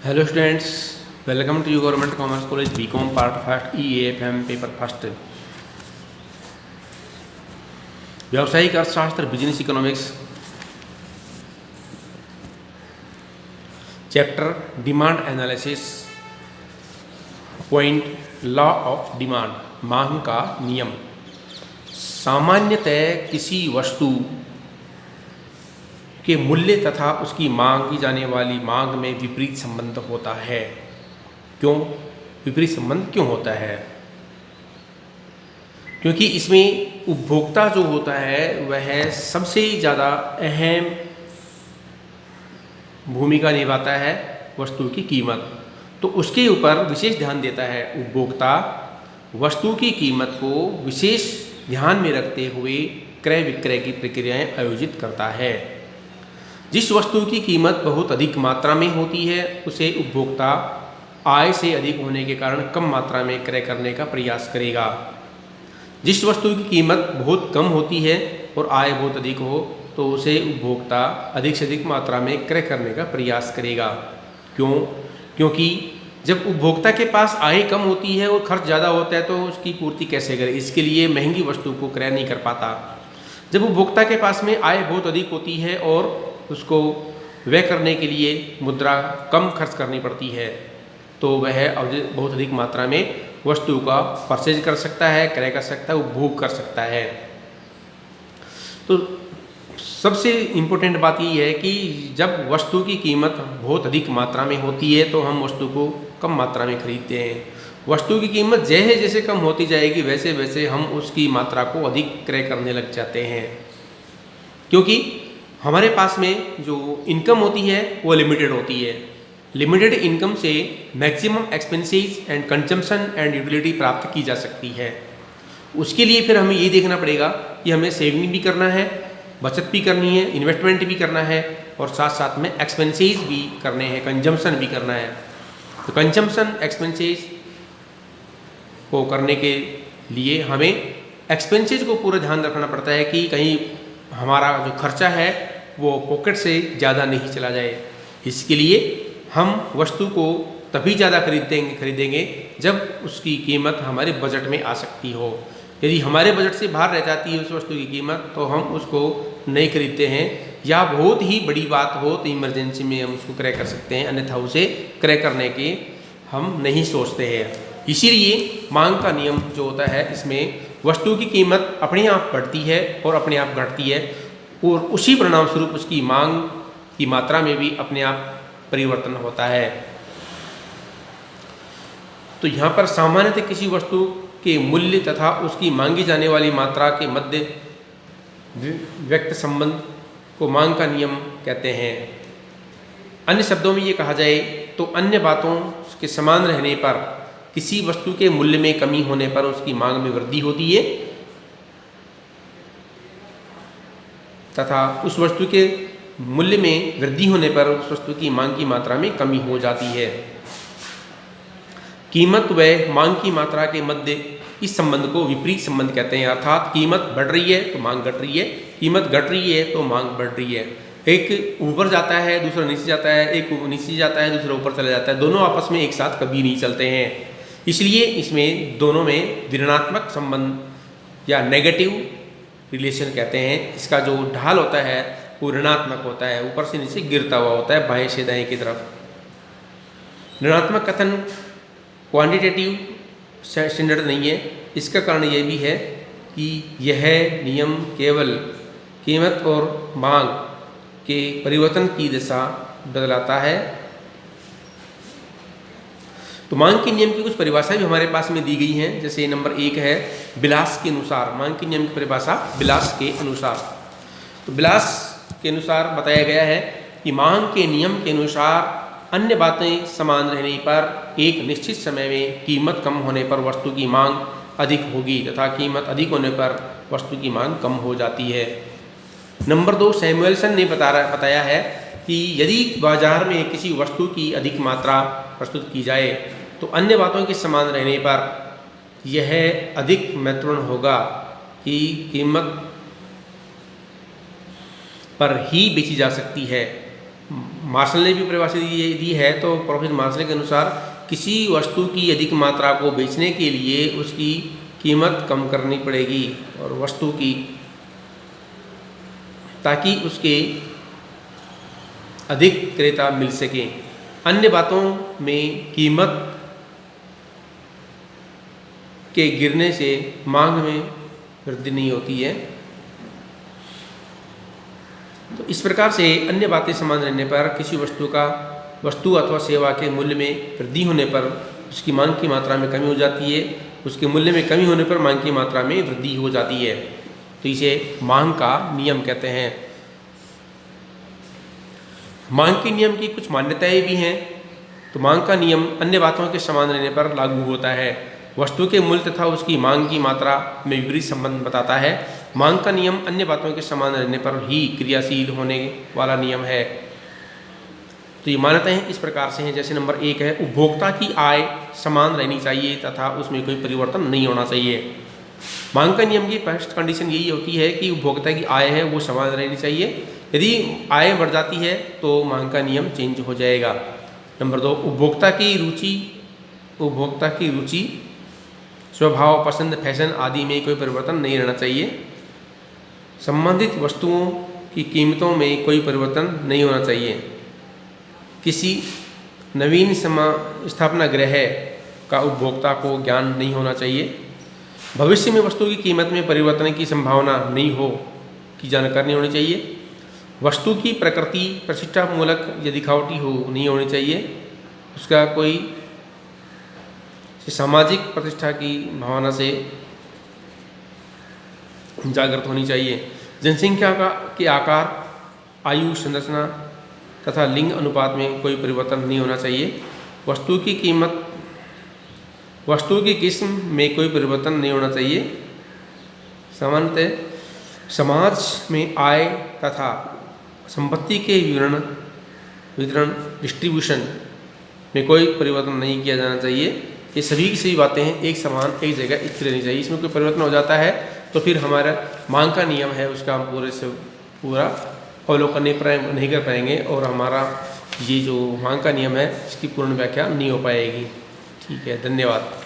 Hello students, welcome to government commerce college BCom part first EAFM paper first व्यावसायिक अर्थशास्त्र business economics chapter demand analysis point law of demand मांग का नियम। सामान्यतः किसी वस्तु के मूल्य तथा उसकी मांग की जाने वाली मांग में विपरीत संबंध होता है। क्यों विपरीत संबंध क्यों होता है? क्योंकि इसमें उपभोक्ता जो होता है वह सबसे ज़्यादा अहम भूमिका निभाता है वस्तु की कीमत, तो उसके ऊपर विशेष ध्यान देता है। उपभोक्ता वस्तु की कीमत को विशेष ध्यान में रखते हुए क्रय विक्रय की प्रक्रियाएं आयोजित करता है। जिस वस्तु की कीमत बहुत अधिक मात्रा में होती है उसे उपभोक्ता आय से अधिक होने के कारण कम मात्रा में क्रय करने का प्रयास करेगा। जिस वस्तु की कीमत बहुत कम होती है और आय बहुत अधिक हो तो उसे उपभोक्ता अधिक से अधिक मात्रा में क्रय करने का प्रयास करेगा। क्यों? क्योंकि जब उपभोक्ता के पास आय कम होती है और खर्च ज़्यादा होता है तो उसकी पूर्ति कैसे करे? इसके लिए महंगी वस्तु को क्रय नहीं कर पाता। जब उपभोक्ता के पास में आय बहुत अधिक होती है और उसको व्यय करने के लिए मुद्रा कम खर्च करनी पड़ती है तो वह बहुत अधिक मात्रा में वस्तु का परचेज कर सकता है, क्रय कर सकता है, उपभोग कर सकता है। तो सबसे इम्पोर्टेंट बात यह है कि जब वस्तु की कीमत बहुत अधिक मात्रा में होती है तो हम वस्तु को कम मात्रा में खरीदते हैं। वस्तु की कीमत जैसे जैसे कम होती जाएगी वैसे वैसे हम उसकी मात्रा को अधिक क्रय करने लग जाते हैं, क्योंकि हमारे पास में जो इनकम होती है वो लिमिटेड होती है। लिमिटेड इनकम से maximum expenses and consumption and utility प्राप्त की जा सकती है। उसके लिए फिर हमें ये देखना पड़ेगा कि हमें सेविंग भी करना है, बचत भी करनी है, इन्वेस्टमेंट भी करना है और साथ साथ में एक्सपेंसेस भी करने हैं, कंजम्पशन भी करना है। तो कंजम्पशन एक्सपेंसेस को करने के लिए हमें एक्सपेंसेस को पूरा ध्यान रखना पड़ता है कि कहीं हमारा जो खर्चा है वो पॉकेट से ज़्यादा नहीं चला जाए। इसके लिए हम वस्तु को तभी ज़्यादा खरीदेंगे जब उसकी कीमत हमारे बजट में आ सकती हो। यदि हमारे बजट से बाहर रह जाती है उस वस्तु की कीमत तो हम उसको नहीं खरीदते हैं, या बहुत ही बड़ी बात हो तो इमरजेंसी में हम उसको क्रय कर सकते हैं, अन्यथा उसे क्रय करने के हम नहीं सोचते हैं। इसीलिए मांग का नियम जो होता है इसमें वस्तु की कीमत अपने आप बढ़ती है और अपने आप घटती है और उसी परिणाम स्वरूप उसकी मांग की मात्रा में भी अपने आप परिवर्तन होता है। तो यहाँ पर सामान्यतः किसी वस्तु के मूल्य तथा उसकी मांगी जाने वाली मात्रा के मध्य व्यक्त संबंध को मांग का नियम कहते हैं। अन्य शब्दों में ये कहा जाए तो अन्य बातों के समान रहने पर किसी वस्तु के मूल्य में कमी होने पर उसकी मांग में वृद्धि होती है तथा उस वस्तु के मूल्य में वृद्धि होने पर उस वस्तु की मांग की मात्रा में कमी हो जाती है। कीमत व मांग की मात्रा के मध्य इस संबंध को विपरीत संबंध कहते हैं। अर्थात कीमत बढ़ रही है तो मांग घट रही है, कीमत घट रही है तो मांग बढ़ रही है। एक ऊपर जाता है दूसरा नीचे जाता है, एक नीचे जाता है दूसरा ऊपर चला जाता है, दोनों आपस में एक साथ कभी नहीं चलते हैं। इसलिए इसमें दोनों में ऋणात्मक संबंध या नेगेटिव रिलेशन कहते हैं। इसका जो ढाल होता है वो ऋणात्मक होता है, ऊपर से नीचे गिरता हुआ होता है बाएं से दाएं की तरफ। ऋणात्मक कथन क्वांटिटेटिव स्टैंडर्ड नहीं है। इसका कारण यह भी है कि यह नियम केवल कीमत और मांग के परिवर्तन की दिशा बदलाता है। तो मांग के नियम की कुछ परिभाषाएं भी हमारे पास में दी गई हैं। जैसे नंबर 1 है बिलास के अनुसार। मांग के नियम की परिभाषा बिलास के अनुसार। तो बिलास के अनुसार बताया गया है कि मांग के नियम के अनुसार अन्य बातें समान रहने पर एक निश्चित समय में कीमत कम होने पर वस्तु की मांग अधिक होगी तथा कीमत अधिक होने पर वस्तु की मांग कम हो जाती है। नंबर 2 सैमुएल्सन ने बताया है कि यदि बाजार में किसी वस्तु की अधिक मात्रा प्रस्तुत की जाए तो अन्य बातों के समान रहने पर यह अधिक महत्वपूर्ण होगा कि कीमत पर ही बेची जा सकती है। मार्शल ने भी परिभाषा दी है, तो प्रोफेसर मार्शल के अनुसार किसी वस्तु की अधिक मात्रा को बेचने के लिए उसकी कीमत कम करनी पड़ेगी और वस्तु की, ताकि उसके अधिक क्रेता मिल सके। अन्य बातों में कीमत के गिरने से मांग में वृद्धि नहीं होती है। तो इस प्रकार से अन्य बातें समान रहने पर किसी वस्तु अथवा सेवा के मूल्य में वृद्धि होने पर उसकी मांग की मात्रा में कमी हो जाती है, उसके मूल्य में कमी होने पर मांग की मात्रा में वृद्धि हो जाती है। तो इसे मांग का नियम कहते हैं। मांग के नियम की कुछ मान्यताएं भी हैं। तो मांग का नियम अन्य बातों के समान रहने पर लागू होता है। वस्तु के मूल्य तथा उसकी मांग की मात्रा में विपरीत संबंध बताता है। मांग का नियम अन्य बातों के समान रहने पर ही क्रियाशील होने वाला नियम है। तो ये मान्यताएं इस प्रकार से हैं, जैसे नंबर 1 है, उपभोक्ता की आय समान रहनी चाहिए तथा उसमें कोई परिवर्तन नहीं होना चाहिए। मांग का नियम की फर्स्ट कंडीशन यही होती है कि उपभोक्ता की आय है वो समान रहनी चाहिए। यदि आय बढ़ जाती है तो मांग का नियम चेंज हो जाएगा। नंबर 2, उपभोक्ता की रुचि, स्वभाव, पसंद, फैशन आदि में कोई परिवर्तन नहीं रहना चाहिए। संबंधित वस्तुओं की कीमतों में कोई परिवर्तन नहीं होना चाहिए। किसी नवीन स्थापना गृह का उपभोक्ता को ज्ञान नहीं होना चाहिए। भविष्य में वस्तु की कीमत में परिवर्तन की संभावना नहीं हो की जानकारी नहीं होनी चाहिए। वस्तु की प्रकृति प्रतिष्ठामूलक या दिखावटी नहीं होनी चाहिए। उसका कोई सामाजिक प्रतिष्ठा की भावना से जागृत होनी चाहिए। जनसंख्या के आकार, आयु, संरचना तथा लिंग अनुपात में कोई परिवर्तन नहीं होना चाहिए। वस्तु की किस्म में कोई परिवर्तन नहीं होना चाहिए। सामान्यतः समाज में आय तथा संपत्ति के वितरण डिस्ट्रीब्यूशन में कोई परिवर्तन नहीं किया जाना चाहिए। ये सभी की सभी बातें हैं एक समान एक जगह स्थिर रहनी चाहिए। इसमें कोई परिवर्तन हो जाता है तो फिर हमारा मांग का नियम है उसका हम पूरे से पूरा अवलोकन नहीं कर पाएंगे और हमारा ये जो मांग का नियम है इसकी पूर्ण व्याख्या नहीं हो पाएगी। ठीक है, धन्यवाद।